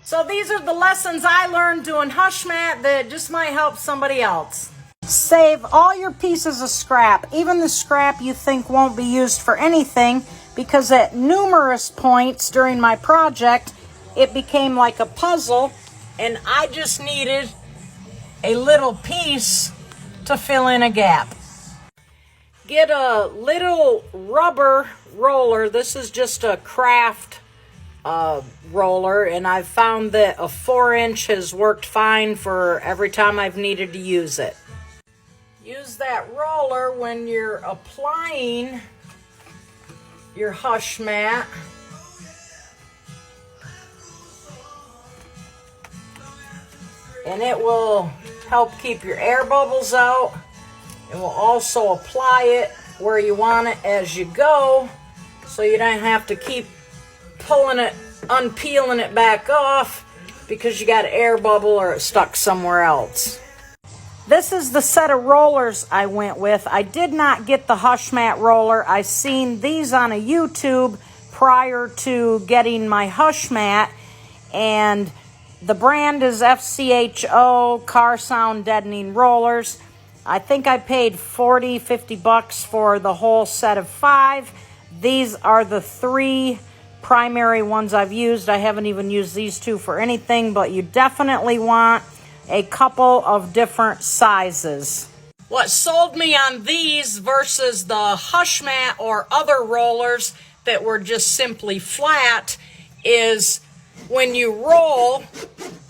So these are the lessons I learned doing HushMat that just might help somebody else. Save all your pieces of scrap, even the scrap you think won't be used for anything, because at numerous points during my project, it became like a puzzle, and I just needed a little piece to fill in a gap. Get a little rubber roller. This is just a craft roller, and I've found that a 4-inch has worked fine for every time I've needed to use it. Use that roller when you're applying your HushMat. And it will help keep your air bubbles out. It will also apply it where you want it as you go, so you don't have to keep pulling it, unpeeling it back off because you got an air bubble or it's stuck somewhere else. This is the set of rollers I went with. I did not get the HushMat roller. I seen these on a YouTube prior to getting my HushMat, and the brand is FCHO Car Sound Deadening Rollers. I think I paid $40-50 for the whole set of 5. These are the 3 primary ones I've used. I haven't even used these 2 for anything, but you definitely want a couple of different sizes. What sold me on these versus the HushMat or other rollers that were just simply flat is when you roll,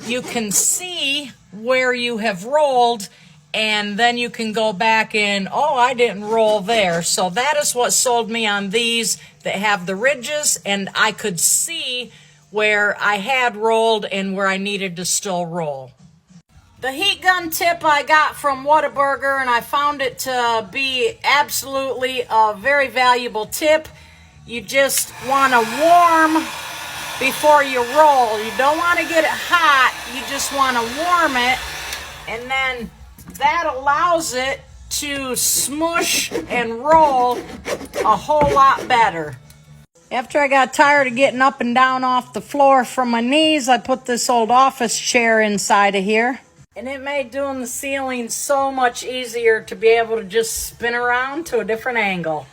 you can see where you have rolled, and then you can go back and, oh, I didn't roll there. So that is what sold me on these that have the ridges, and I could see where I had rolled and where I needed to still roll. The heat gun tip I got from Whataburger, and I found it to be absolutely a very valuable tip. You just want to warm before you roll. You don't want to get it hot, you just want to warm it, and then that allows it to smush and roll a whole lot better. After I got tired of getting up and down off the floor from my knees, I put this old office chair inside of here. And it made doing the ceiling so much easier to be able to just spin around to a different angle.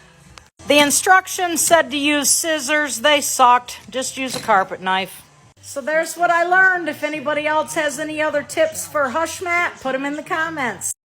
The instructions said to use scissors. They sucked. Just use a carpet knife. So there's what I learned. If anybody else has any other tips for HushMat, put them in the comments.